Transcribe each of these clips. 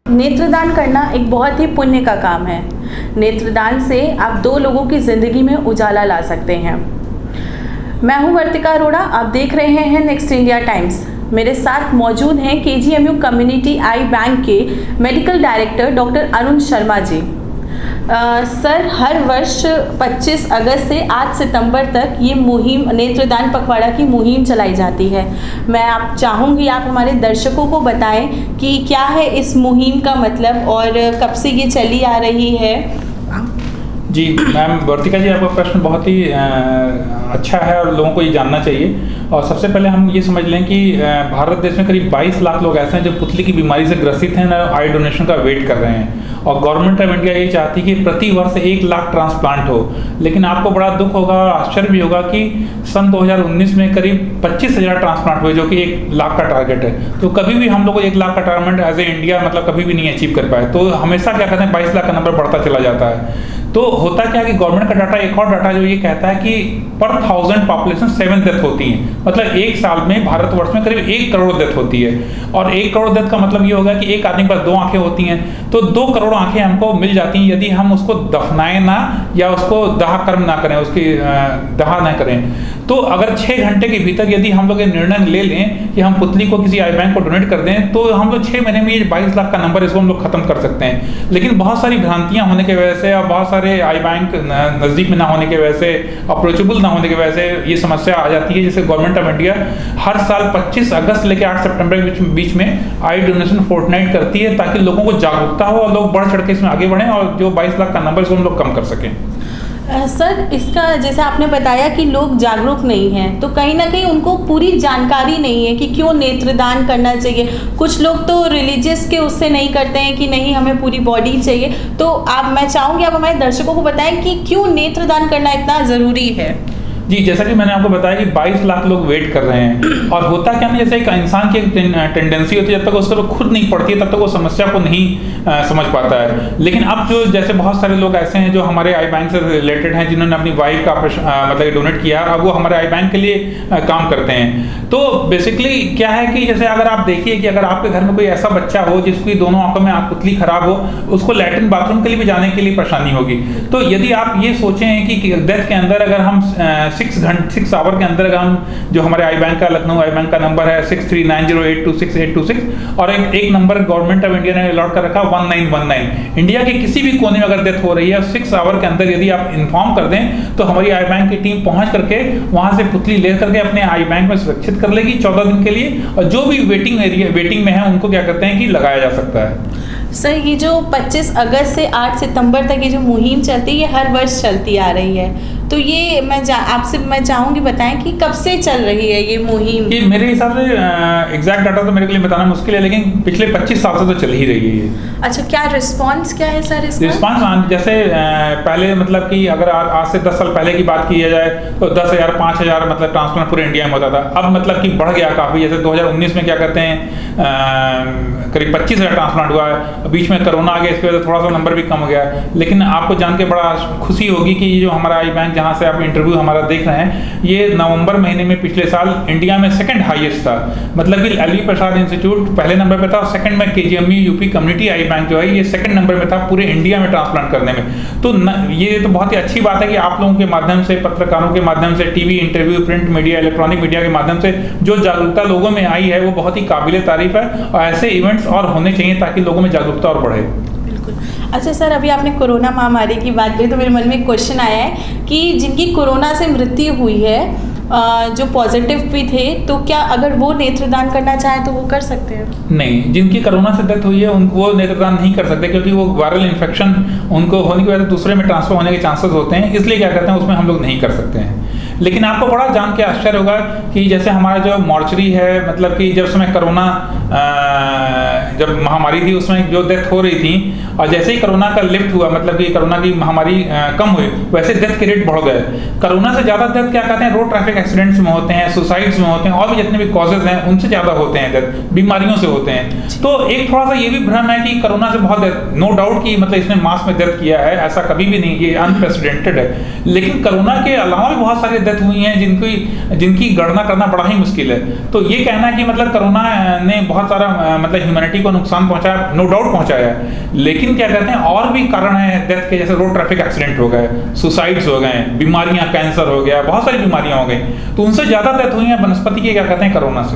नेत्रदान करना एक बहुत ही पुण्य का काम है। नेत्रदान से आप 2 लोगों की ज़िंदगी में उजाला ला सकते हैं। मैं हूं वर्तिका अरोड़ा, आप देख रहे हैं नेक्स्ट इंडिया टाइम्स। मेरे साथ मौजूद हैं KGMU कम्युनिटी आई बैंक के medical director doctor Arun Sharma ji. Sir, हर वर्ष 25 अगस्त से 8 सितंबर तक ये मुहिम नेत्रदान पखवाड़ा की मुहिम चलाई जाती है। मैं आप चाहूँगी आप हमारे दर्शकों को बताएं कि क्या है इस मुहिम का मतलब और कब से ये चली आ रही है। जी मैम वर्तिका जी, आपका प्रश्न बहुत ही अच्छा है और लोगों को ये जानना चाहिए। और सबसे पहले हम ये समझ लें कि भारत देश में करीब 22 लाख लोग ऐसे हैं जो पुतली की बीमारी से ग्रसित हैं, आई डोनेशन का वेट कर रहे हैं। और गवर्नमेंट ऑफ इंडिया ये चाहती है कि प्रति वर्ष 1 लाख ट्रांसप्लांट हो। लेकिन आपको बड़ा दुख होगा और आश्चर्य भी होगा कि सन 2019 में करीब 25,000 ट्रांसप्लांट हुए, जो कि 1 लाख का टारगेट है। तो कभी भी हम लोग 1 लाख का टारगेट एज ए इंडिया कभी भी नहीं अचीव कर पाए। तो हमेशा क्या कहते हैं 22 लाख का नंबर बढ़ता चला जाता है। तो होता क्या है कि गवर्नमेंट का डाटा, एक और डाटा जो ये कहता है कि पर 1000 पॉपुलेशन 7 डेथ होती हैं। मतलब एक साल में भारतवर्ष में करीब 1 करोड़ डेथ होती है। और 1 करोड़ डेथ का मतलब ये होगा कि एक आदमी के पास 2 आंखें होती हैं। तो 2 करोड़ आंखें हमको मिल जाती हैं यदि हम उसको दफनाएं ना या उसको दाह कर्म ना करें, उसकी दाह ना करें। तो अगर 6 घंटे के भीतर यदि हम लोग ये निर्णय ले लें कि हम पुतली को किसी आई बैंक को डोनेट कर दें, तो हम लोग 6 महीने में ये 22 लाख का नंबर इसको हम लोग खत्म कर सकते हैं। लेकिन बहुत सारी भ्रांतियां होने की वजह से और बहुत सारे आई बैंक नज़दीक में ना होने की वजह से, अप्रोचेबल ना होने की वजह से ये समस्या आ जाती है। जैसे गवर्नमेंट ऑफ इंडिया हर साल 25 अगस्त लेकर 8 सितंबर के बीच में आई डोनेशन फोर्टनाइट करती है, ताकि लोगों को जागरूकता हो और लोग बढ़ चढ़ के इसमें आगे बढ़ें और जो 22 लाख का नंबर इसको हम लोग कम कर सकें। सर, इसका जैसे आपने बताया कि लोग जागरूक नहीं हैं, तो कहीं ना कहीं उनको पूरी जानकारी नहीं है कि क्यों नेत्रदान करना चाहिए। कुछ लोग तो रिलीजियस के उससे नहीं करते हैं कि नहीं हमें पूरी बॉडी चाहिए। तो मैं चाहूँगी आप हमारे दर्शकों को बताएं कि क्यों नेत्रदान करना इतना ज़रूरी है। जी, जैसा कि मैंने आपको बताया कि 22 लाख लोग वेट कर रहे हैं। और होता क्या है, जैसे एक इंसान की टेंडेंसी होती है, जब तक उसको खुद नहीं पड़ती है तब तक वो समस्या को नहीं समझ पाता है। लेकिन अब जो जैसे बहुत सारे लोग ऐसे हैं जो हमारे आई बैंक से रिलेटेड हैं, जिन्होंने अपनी वाइफ का डोनेट किया, अब वो हमारे आई बैंक के लिए काम करते हैं। तो बेसिकली क्या है कि जैसे अगर आप देखिए कि अगर आपके घर में कोई ऐसा बच्चा हो जिसकी दोनों आंखों में पुतली खराब हो, उसको लैट्रिन बाथरूम के लिए भी जाने के लिए परेशानी होगी। तो यदि आप ये सोचें कि डेथ के अंदर अगर हम 6 आवर के अंदर हम जो हमारे आई बैंक का लखनऊ आई बैंक का नंबर है 6390826826 और एक नंबर गवर्नमेंट ऑफ इंडिया ने अलॉट कर रखा 1919। इंडिया के किसी भी कोने में अगर डेथ हो रही है 6 आवर के अंदर यदि आप इन्फॉर्म कर दें, तो हमारी आई बैंक की टीम पहुंच करके वहां से पुतली ले करके अपने आई बैंक में सुरक्षित कर लेगी 14 दिन के लिए। और जो भी वेटिंग में है उनको क्या करते हैं कि लगाया जा सकता है। सर, ये जो 25 अगस्त से 8 सितंबर तक ये जो मुहिम चलती है, ये हर वर्ष चलती आ रही है। तो ये आपसे मैं चाहूँगी बताएं कि कब से चल रही है ये मुहिम। ये मेरे हिसाब से एग्जैक्ट डाटा तो मेरे लिए बताना मुश्किल है, लेकिन पिछले 25 साल से तो चल ही रही है ये। अच्छा, क्या रिस्पांस क्या है सर इसका? रिस्पांस जैसे पहले कि अगर आज से 10 साल पहले की बात की जाए तो 10,000 5,000 ट्रांसप्लांट पूरे इंडिया में होता था। अब कि बढ़ गया काफ़ी। जैसे 2019 में क्या कहते हैं करीब 25,000 ट्रांसप्लांट हुआ है। बीच में कोरोना आ गया, इसकी वजह से थोड़ा सा नंबर भी कम हो गया। लेकिन आपको जान के बड़ा खुशी होगी कि ये जो हमारा आई बैंक जहाँ से आप इंटरव्यू हमारा देख रहे हैं, ये नवंबर महीने में पिछले साल इंडिया में 2nd हाईएस्ट था। कि एलवी प्रसाद इंस्टीट्यूट पहले नंबर पे था, 2nd में KGMU UP community eye bank जो है ये 2nd नंबर में था पूरे इंडिया में ट्रांसप्लांट करने में। तो ये तो बहुत ही अच्छी बात है कि आप लोगों के माध्यम से, पत्रकारों के माध्यम से, TV interview, print media, electronic media के माध्यम से जो जागरूकता लोगों में आई है वो बहुत ही काबिले तारीफ है। और ऐसे इवेंट्स और होने चाहिए ताकि लोगों में जागरूकता और बढ़े। अच्छा सर, अभी आपने कोरोना महामारी की बात की तो मेरे मन में एक क्वेश्चन आया है कि जिनकी कोरोना से मृत्यु हुई है, जो पॉजिटिव भी थे, तो क्या अगर वो नेत्रदान करना चाहे तो वो कर सकते हैं? नहीं, जिनकी कोरोना से डेथ हुई है उनको वो नेत्रदान नहीं कर सकते, क्योंकि वो वायरल इन्फेक्शन उनको होने की वजह से दूसरे में ट्रांसफर होने के चांसेस होते हैं। इसलिए क्या कहते हैं उसमें हम लोग नहीं कर सकते हैं। लेकिन आपको बड़ा जान के आश्चर्य होगा कि जैसे हमारा जो मॉर्चरी है, कि जब समय कोरोना जब महामारी थी उसमें जो डेथ हो रही थी, और जैसे ही कोरोना का लिफ्ट हुआ, कि कोरोना की महामारी कम हुई, वैसे डेथ के रेट बढ़ गए। कोरोना से ज़्यादा डेथ क्या कहते हैं रोड ट्रैफिक एक्सीडेंट्स में होते हैं, सुसाइड्स में होते हैं, और भी जितने भी कॉजेज हैं उनसे ज़्यादा होते हैं डेथ, बीमारियों से होते हैं। तो एक थोड़ा सा ये भी भ्रम है कि कोरोना से बहुत डेथ, नो डाउट कि इसने मास में डेथ किया है, ऐसा कभी भी नहीं, ये अनप्रेसिडेंटेड है। लेकिन कोरोना के अलावा भी बहुत सारी डेथ हुई हैं जिनकी गणना करना बड़ा ही मुश्किल है। तो ये कहना कि कोरोना ने बहुत सारा ह्यूमैनिटी को नुकसान पहुंचाया, नो डाउट पहुंचाया है, लेकिन क्या कहते हैं और भी कारण है डेथ के, जैसे रोड ट्रैफिक एक्सीडेंट हो गए, सुसाइड्स हो गए, बीमारियां, कैंसर हो गया, बहुत सारी बीमारियां हो गई, तो उनसे ज़्यादा डेथ हुई है बनस्पति की, क्या कहते हैं, कोरोना से।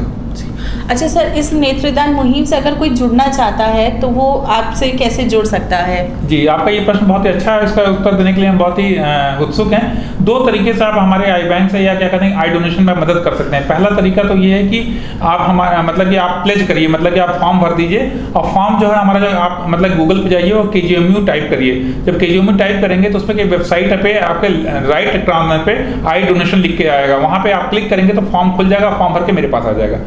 अच्छा सर, इस नेत्रदान मुहिम से अगर कोई जुड़ना चाहता है तो वो आपसे कैसे जुड़ सकता है? जी, आपका ये प्रश्न बहुत ही अच्छा है, इसका उत्तर देने के लिए हम बहुत ही उत्सुक हैं। 2 तरीके से आप हमारे आई बैंक से या क्या कहते हैं आई डोनेशन में मदद कर सकते हैं। पहला तरीका तो ये है कि आप हमारा मतलब कि आप प्लेज करिए, मतलब कि आप फॉर्म भर दीजिए, और फॉर्म जो है हमारा, जो आप मतलब गूगल पे जाइए और KGMU टाइप करिए। जब KGMU टाइप करेंगे तो उसमें वेबसाइट पे आपके राइट कॉर्नर पे आई डोनेशन लिख के आएगा, वहाँ पे आप क्लिक करेंगे तो फॉर्म खुल जाएगा, फॉर्म भर के मेरे पास आ जाएगा।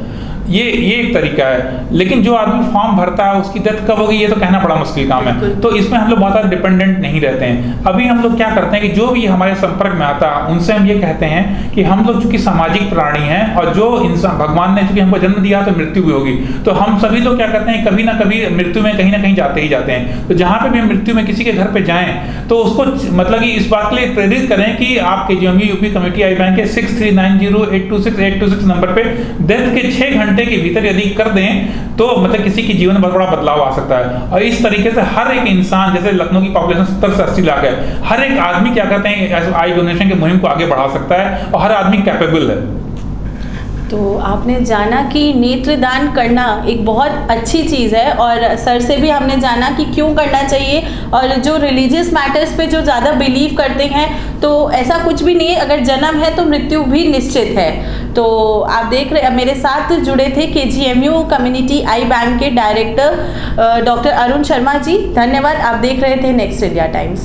ये एक तरीका है, लेकिन जो आदमी फॉर्म भरता है उसकी डेथ कब होगी ये तो कहना बड़ा मुश्किल काम है, तो इसमें हम लोग बहुत ज़्यादा डिपेंडेंट नहीं रहते हैं। अभी हम लोग क्या करते हैं कि जो भी हमारे संपर्क में आता है उनसे हम ये कहते हैं कि हम लोग चूंकि सामाजिक प्राणी हैं, और जो इंसान, भगवान ने चूंकि हमको जन्म दिया तो मृत्यु भी होगी, तो हम सभी लोग क्या करते हैं, कभी ना कभी मृत्यु में कहीं ना कहीं जाते ही जाते हैं। तो जहाँ पे भी मृत्यु में किसी के घर पे जाएं तो उसको मतलब कि इस बात के लिए प्रेरित करें कि आप KGMU यूपी कमेटी आई बैंक के 6390826826 नंबर पे डेथ के 6 घंटे के भीतर यदि कर दें तो मतलब किसी की जीवन में बहुत बड़ा बदलाव आ सकता है। और इस तरीके से हर एक इंसान, जैसे लखनऊ की पॉपुलेशन 70 से 80 लाख है, हर एक आदमी क्या कहते हैं आई डोनेशन के मुहिम को आगे बढ़ा सकता है, और हर आदमी कैपेबल है। तो आपने जाना कि नेत्रदान करना एक बहुत अच्छी चीज़ है, और सर से भी हमने जाना कि क्यों करना चाहिए, और जो रिलीजियस मैटर्स पे जो ज़्यादा बिलीव करते हैं तो ऐसा कुछ भी नहीं है, अगर जन्म है तो मृत्यु भी निश्चित है। तो आप देख रहे, मेरे साथ जुड़े थे KGMU कम्युनिटी आई बैंक के डायरेक्टर डॉक्टर अरुण शर्मा जी। धन्यवाद। आप देख रहे थे नेक्स्ट इंडिया टाइम्स।